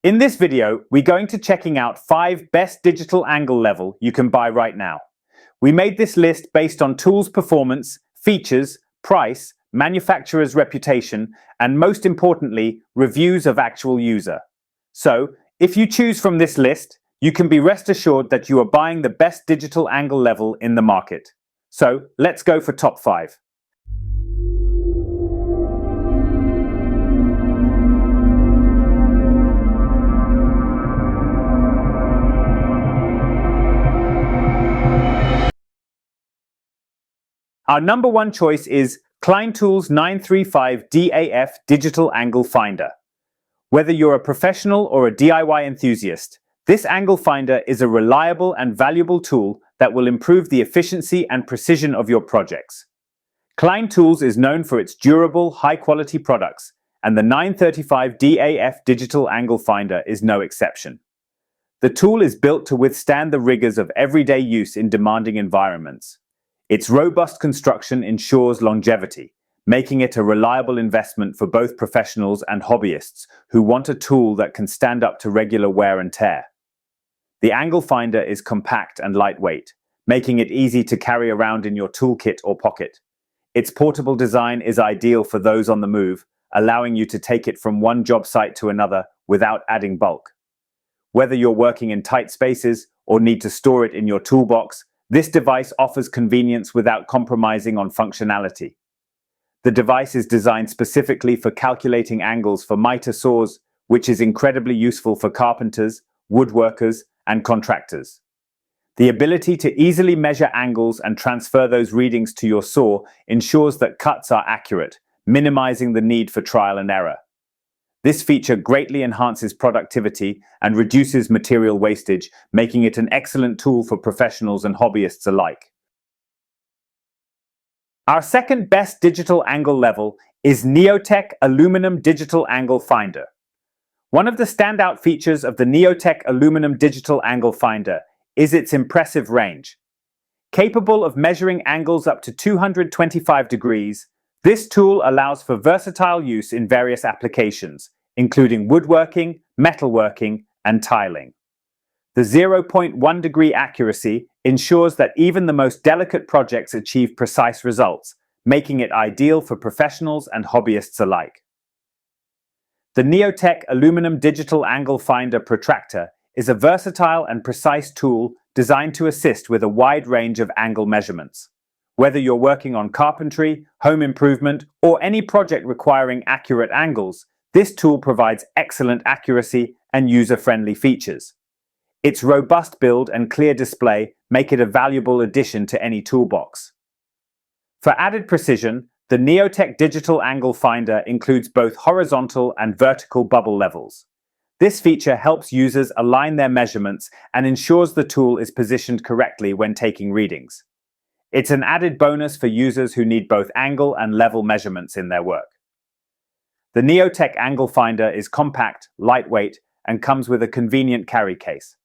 In this video, we're going to checking out 5 best digital angle level you can buy right now. We made this list based on tools performance, features, price, manufacturer's reputation, and most importantly, reviews of actual user. So, if you choose from this list, you can be rest assured that you are buying the best digital angle level in the market. So, let's go for top 5. Our number 1 choice is Klein Tools 935 DAF Digital Angle Finder. Whether you're a professional or a DIY enthusiast, this angle finder is a reliable and valuable tool that will improve the efficiency and precision of your projects. Klein Tools is known for its durable, high-quality products, and the 935 DAF Digital Angle Finder is no exception. The tool is built to withstand the rigors of everyday use in demanding environments. Its robust construction ensures longevity, making it a reliable investment for both professionals and hobbyists who want a tool that can stand up to regular wear and tear. The angle finder is compact and lightweight, making it easy to carry around in your toolkit or pocket. Its portable design is ideal for those on the move, allowing you to take it from one job site to another without adding bulk. Whether you're working in tight spaces or need to store it in your toolbox, this device offers convenience without compromising on functionality. The device is designed specifically for calculating angles for miter saws, which is incredibly useful for carpenters, woodworkers, and contractors. The ability to easily measure angles and transfer those readings to your saw ensures that cuts are accurate, minimizing the need for trial and error. This feature greatly enhances productivity and reduces material wastage, making it an excellent tool for professionals and hobbyists alike. Our second best digital angle level is Neoteck Aluminum Digital Angle Finder. One of the standout features of the Neoteck Aluminum Digital Angle Finder is its impressive range. Capable of measuring angles up to 225 degrees, this tool allows for versatile use in various applications, including woodworking, metalworking, and tiling. The 0.1 degree accuracy ensures that even the most delicate projects achieve precise results, making it ideal for professionals and hobbyists alike. The Neoteck Aluminum Digital Angle Finder Protractor is a versatile and precise tool designed to assist with a wide range of angle measurements. Whether you're working on carpentry, home improvement, or any project requiring accurate angles, this tool provides excellent accuracy and user-friendly features. Its robust build and clear display make it a valuable addition to any toolbox. For added precision, the Neoteck Digital Angle Finder includes both horizontal and vertical bubble levels. This feature helps users align their measurements and ensures the tool is positioned correctly when taking readings. It's an added bonus for users who need both angle and level measurements in their work. The Neoteck Angle Finder is compact, lightweight, and comes with a convenient carry case.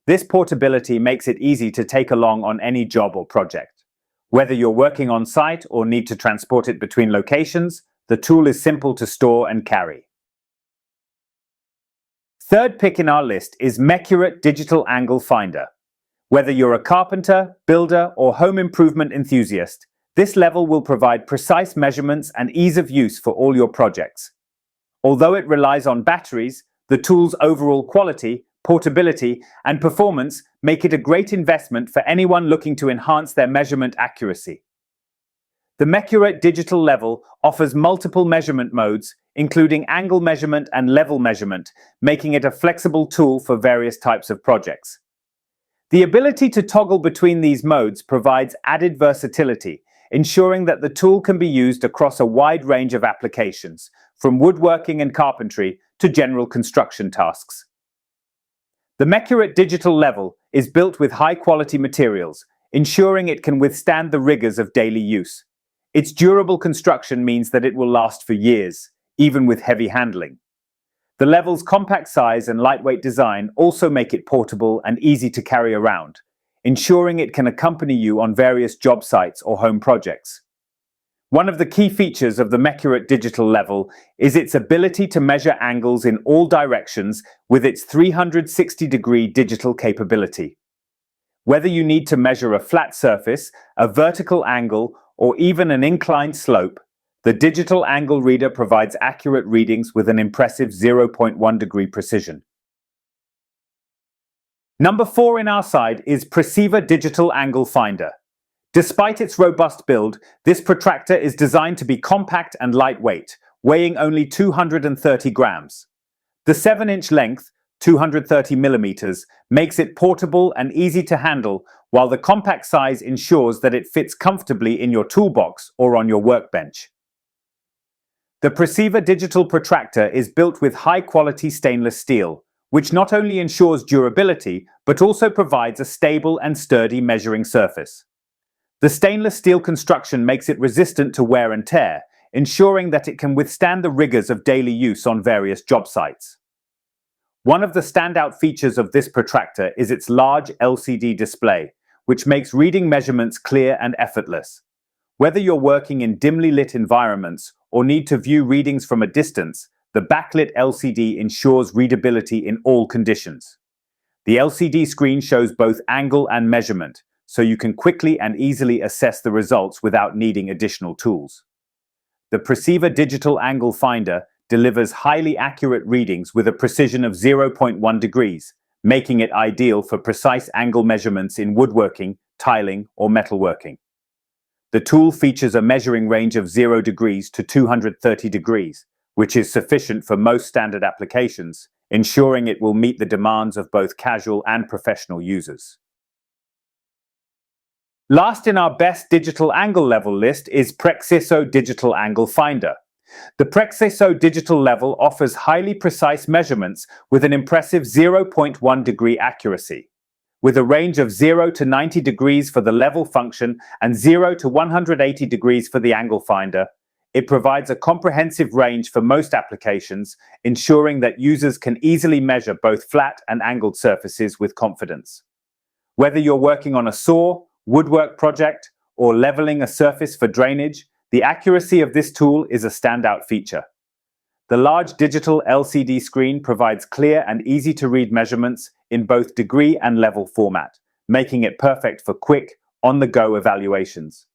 This portability makes it easy to take along on any job or project. Whether you're working on site or need to transport it between locations, the tool is simple to store and carry. Third pick in our list is Mecurate Digital Angle Finder. Whether you're a carpenter, builder, or home improvement enthusiast, this level will provide precise measurements and ease of use for all your projects. Although it relies on batteries, the tool's overall quality, portability, and performance make it a great investment for anyone looking to enhance their measurement accuracy. The Mecurate digital level offers multiple measurement modes, including angle measurement and level measurement, making it a flexible tool for various types of projects. The ability to toggle between these modes provides added versatility, ensuring that the tool can be used across a wide range of applications, from woodworking and carpentry to general construction tasks. The Mecurate digital level is built with high-quality materials, ensuring it can withstand the rigors of daily use. Its durable construction means that it will last for years, even with heavy handling. The level's compact size and lightweight design also make it portable and easy to carry around, ensuring it can accompany you on various job sites or home projects. One of the key features of the Mecurate digital level is its ability to measure angles in all directions with its 360-degree digital capability. Whether you need to measure a flat surface, a vertical angle, or even an inclined slope, the digital angle reader provides accurate readings with an impressive 0.1 degree precision. Number 4 in our side is Preciva Digital Angle Finder. Despite its robust build, this protractor is designed to be compact and lightweight, weighing only 230 grams. The 7-inch length, 230 millimeters, makes it portable and easy to handle, while the compact size ensures that it fits comfortably in your toolbox or on your workbench. The Preciva digital protractor is built with high-quality stainless steel, which not only ensures durability, but also provides a stable and sturdy measuring surface. The stainless steel construction makes it resistant to wear and tear, ensuring that it can withstand the rigors of daily use on various job sites. One of the standout features of this protractor is its large LCD display, which makes reading measurements clear and effortless. Whether you're working in dimly lit environments or need to view readings from a distance, the backlit LCD ensures readability in all conditions. The LCD screen shows both angle and measurement, so you can quickly and easily assess the results without needing additional tools. The Preciva Digital Angle Finder delivers highly accurate readings with a precision of 0.1 degrees, making it ideal for precise angle measurements in woodworking, tiling, or metalworking. The tool features a measuring range of 0 degrees to 230 degrees, which is sufficient for most standard applications, ensuring it will meet the demands of both casual and professional users. Last in our best digital angle level list is PREXISO Digital Angle Finder. The PREXISO digital level offers highly precise measurements with an impressive 0.1 degree accuracy. With a range of 0 to 90 degrees for the level function and 0 to 180 degrees for the angle finder, it provides a comprehensive range for most applications, ensuring that users can easily measure both flat and angled surfaces with confidence. Whether you're working on a saw, woodwork project, or leveling a surface for drainage, the accuracy of this tool is a standout feature. The large digital LCD screen provides clear and easy-to-read measurements in both degree and level format, making it perfect for quick, on-the-go evaluations.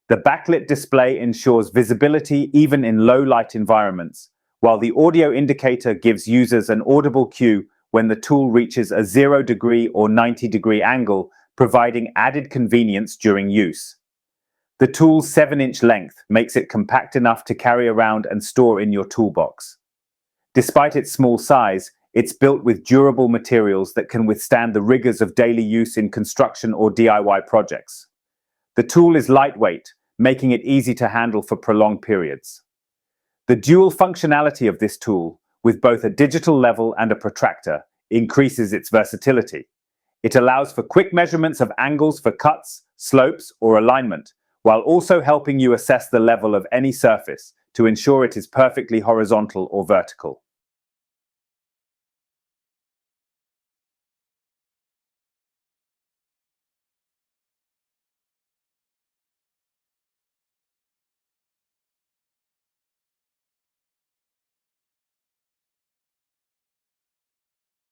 The backlit display ensures visibility even in low-light environments, while the audio indicator gives users an audible cue when the tool reaches a 0 degree or 90 degree angle, providing added convenience during use. The tool's 7-inch length makes it compact enough to carry around and store in your toolbox. Despite its small size, it's built with durable materials that can withstand the rigors of daily use in construction or DIY projects. The tool is lightweight, making it easy to handle for prolonged periods. The dual functionality of this tool, with both a digital level and a protractor, increases its versatility. It allows for quick measurements of angles for cuts, slopes, or alignment, while also helping you assess the level of any surface to ensure it is perfectly horizontal or vertical.